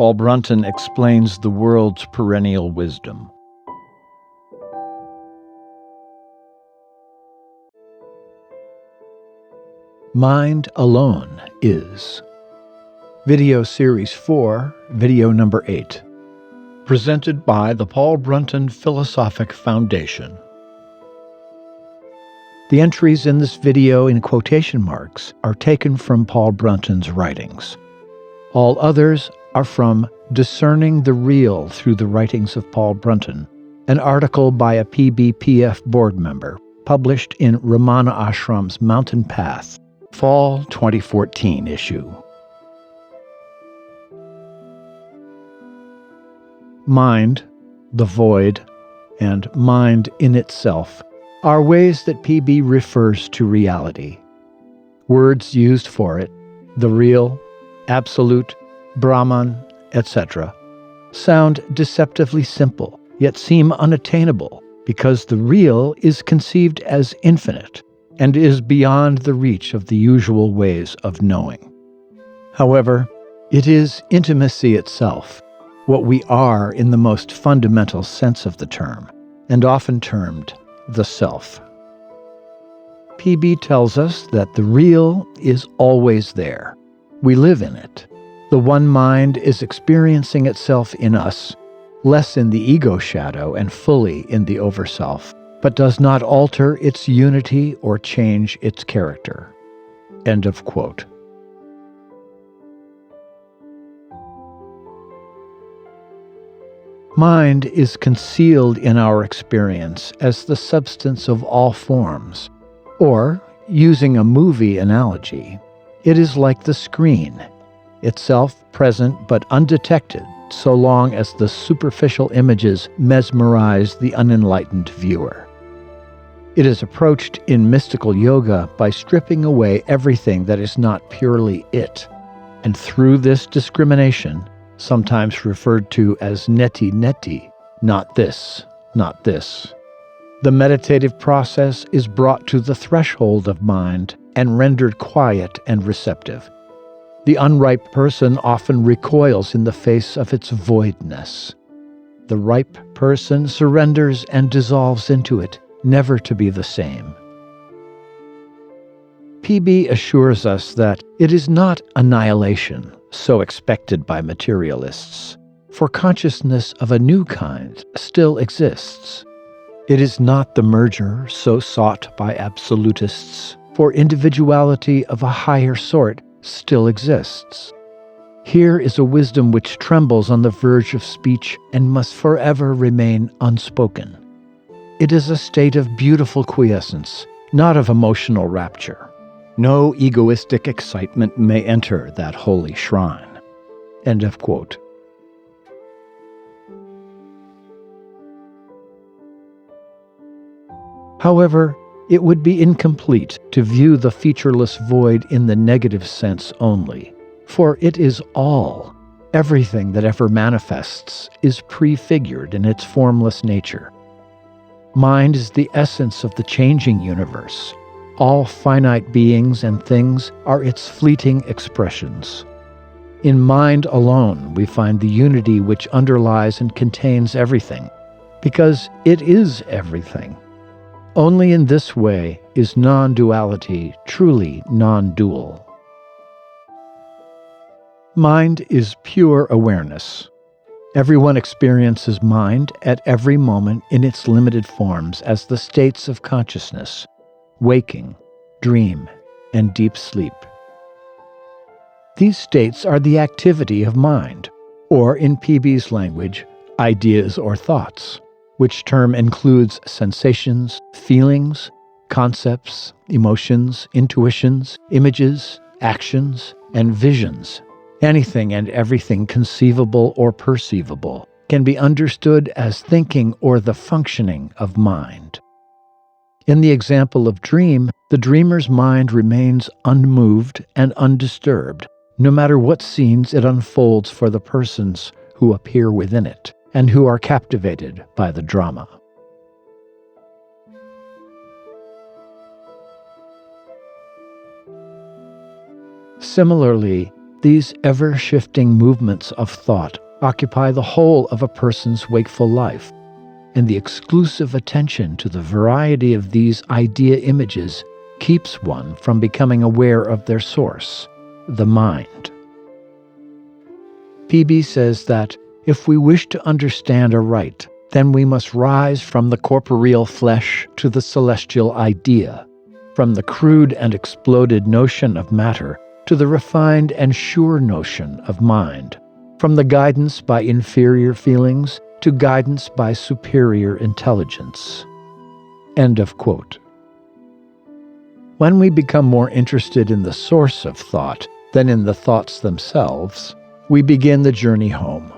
Paul Brunton explains the world's perennial wisdom. Mind alone is. Video Series 4, Video Number 8. Presented by the Paul Brunton Philosophic Foundation. The entries in this video in quotation marks are taken from Paul Brunton's writings. All others are from Discerning the Real through the Writings of Paul Brunton, an article by a PBPF board member, published in Ramana Ashram's Mountain Path, Fall 2014 issue. Mind, the void, and mind in itself are ways that PB refers to reality. Words used for it, the real, absolute, Brahman, etc., sound deceptively simple, yet seem unattainable, because the real is conceived as infinite and is beyond the reach of the usual ways of knowing. However, it is intimacy itself, what we are in the most fundamental sense of the term, and often termed the self. PB tells us that the real is always there. We live in it. The one mind is experiencing itself in us, less in the ego shadow and fully in the Overself, but does not alter its unity or change its character. End of quote. Mind is concealed in our experience as the substance of all forms, or, using a movie analogy, it is like the screen, itself present but undetected so long as the superficial images mesmerize the unenlightened viewer. It is approached in mystical yoga by stripping away everything that is not purely it, and through this discrimination, sometimes referred to as neti, not this, not this. The meditative process is brought to the threshold of mind and rendered quiet and receptive. The unripe person often recoils in the face of its voidness. The ripe person surrenders and dissolves into it, never to be the same. PB assures us that it is not annihilation, so expected by materialists, for consciousness of a new kind still exists. It is not the merger so sought by absolutists, for individuality of a higher sort still exists. Here is a wisdom which trembles on the verge of speech and must forever remain unspoken. It is a state of beautiful quiescence, not of emotional rapture. No egoistic excitement may enter that holy shrine. End of quote. However, it would be incomplete to view the featureless void in the negative sense only, for it is all. Everything that ever manifests is prefigured in its formless nature. Mind is the essence of the changing universe. All finite beings and things are its fleeting expressions. In mind alone, we find the unity which underlies and contains everything, because it is everything. Only in this way is non-duality truly non-dual. Mind is pure awareness. Everyone experiences mind at every moment in its limited forms as the states of consciousness, waking, dream, and deep sleep. These states are the activity of mind, or in PB's language, ideas or thoughts, which term includes sensations, feelings, concepts, emotions, intuitions, images, actions, and visions. Anything and everything conceivable or perceivable can be understood as thinking or the functioning of mind. In the example of dream, the dreamer's mind remains unmoved and undisturbed, no matter what scenes it unfolds for the persons who appear within it and who are captivated by the drama. Similarly, These ever-shifting movements of thought occupy the whole of a person's wakeful life, and the exclusive attention to the variety of these idea images keeps one from becoming aware of their source, the mind. PB says that if we wish to understand aright, then we must rise from the corporeal flesh to the celestial idea, from the crude and exploded notion of matter to the refined and sure notion of mind, from the guidance by inferior feelings to guidance by superior intelligence. End of quote. When we become more interested in the source of thought than in the thoughts themselves, we begin the journey home.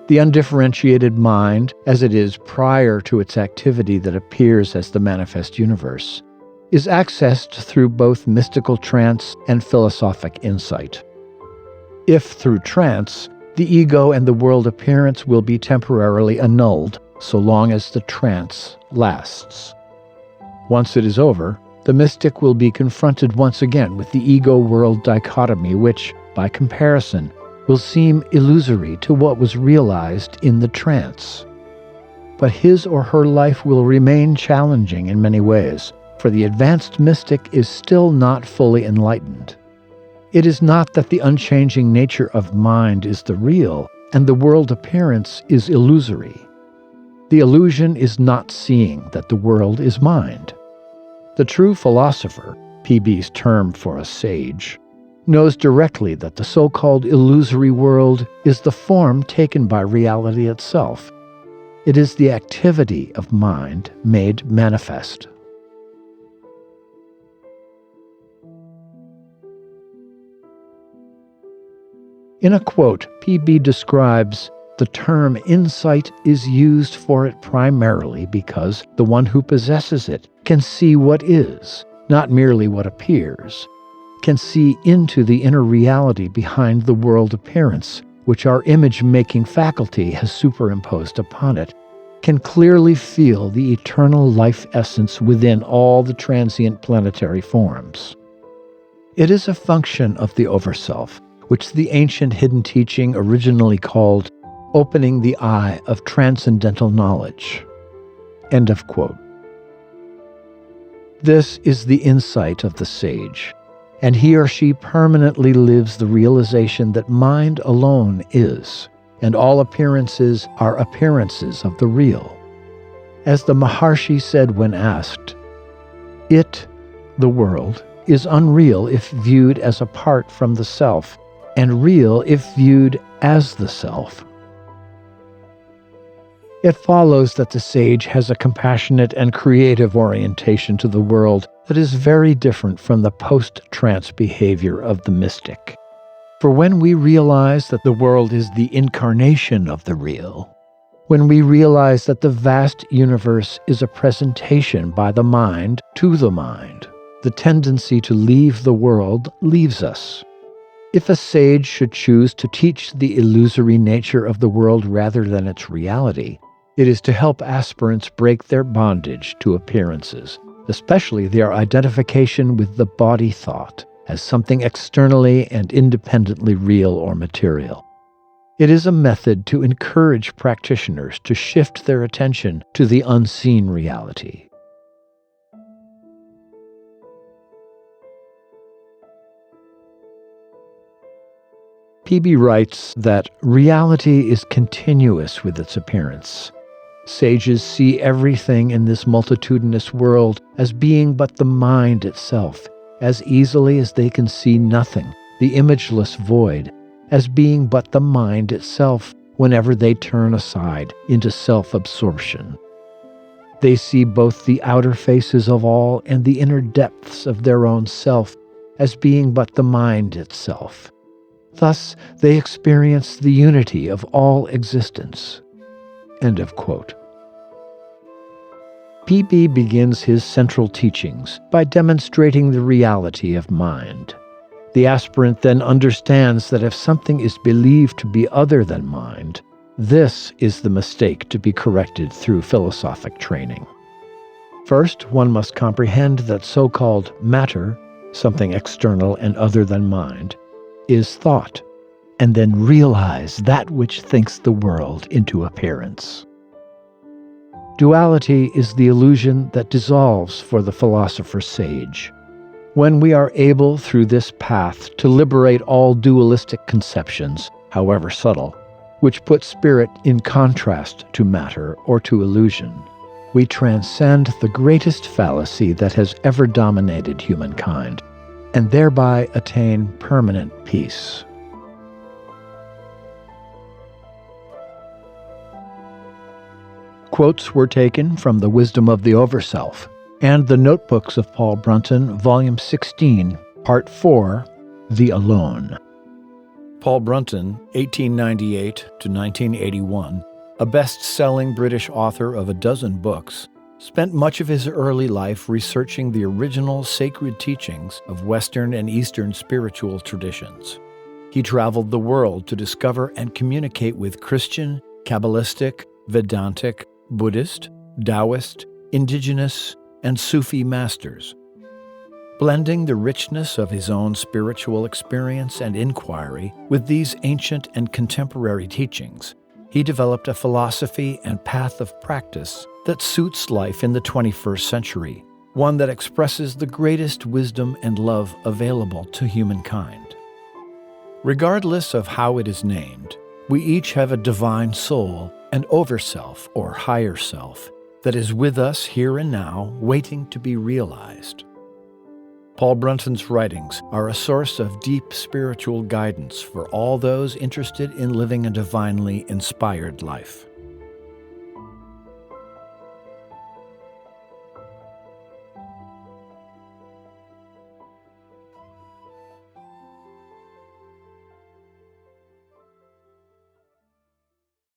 The undifferentiated mind, as it is prior to its activity that appears as the manifest universe, is accessed through both mystical trance and philosophic insight. If through trance, the ego and the world appearance will be temporarily annulled so long as the trance lasts. Once it is over, the mystic will be confronted once again with the ego-world dichotomy which, by comparison, will seem illusory to what was realized in the trance. But his or her life will remain challenging in many ways, for the advanced mystic is still not fully enlightened. It is not that the unchanging nature of mind is the real, and the world appearance is illusory. The illusion is not seeing that the world is mind. The true philosopher, PB's term for a sage, knows directly that the so-called illusory world is the form taken by reality itself. It is the activity of mind made manifest. In a quote, PB describes, "The term insight is used for it primarily because the one who possesses it can see what is, not merely what appears, can see into the inner reality behind the world appearance, which our image-making faculty has superimposed upon it, can clearly feel the eternal life essence within all the transient planetary forms. It is a function of the Overself, which the ancient hidden teaching originally called opening the eye of transcendental knowledge." End of quote. This is the insight of the sage, and he or she permanently lives the realization that mind alone is, and all appearances are appearances of the real. As the Maharshi said when asked, "It, the world, is unreal if viewed as apart from the self, and real if viewed as the self." It follows that the sage has a compassionate and creative orientation to the world that is very different from the post-trance behavior of the mystic. For when we realize that the world is the incarnation of the real, when we realize that the vast universe is a presentation by the mind to the mind, the tendency to leave the world leaves us. If a sage should choose to teach the illusory nature of the world rather than its reality, it is to help aspirants break their bondage to appearances, especially their identification with the body thought as something externally and independently real or material. It is a method to encourage practitioners to shift their attention to the unseen reality. PB writes that reality is continuous with its appearance. Sages see everything in this multitudinous world as being but the mind itself, as easily as they can see nothing, the imageless void, as being but the mind itself whenever they turn aside into self-absorption. They see both the outer faces of all and the inner depths of their own self as being but the mind itself. Thus, they experience the unity of all existence. End of quote. PB begins his central teachings by demonstrating the reality of mind. The aspirant then understands that if something is believed to be other than mind, this is the mistake to be corrected through philosophic training. First, one must comprehend that so-called matter, something external and other than mind, is thought, and then realize that which thinks the world into appearance. Duality is the illusion that dissolves for the philosopher sage. When we are able through this path to liberate all dualistic conceptions, however subtle, which put spirit in contrast to matter or to illusion, we transcend the greatest fallacy that has ever dominated humankind, and thereby attain permanent peace. Quotes were taken from The Wisdom of the Overself and the Notebooks of Paul Brunton, Volume 16, Part 4, The Alone. Paul Brunton, 1898 to 1981, a best-selling British author of a dozen books, spent much of his early life researching the original sacred teachings of Western and Eastern spiritual traditions. He traveled the world to discover and communicate with Christian, Kabbalistic, Vedantic, Buddhist, Taoist, indigenous, and Sufi masters. Blending the richness of his own spiritual experience and inquiry with these ancient and contemporary teachings, he developed a philosophy and path of practice that suits life in the 21st century, one that expresses the greatest wisdom and love available to humankind. Regardless of how it is named, we each have a divine soul, an overself or higher self, that is with us here and now, waiting to be realized. Paul Brunton's writings are a source of deep spiritual guidance for all those interested in living a divinely inspired life.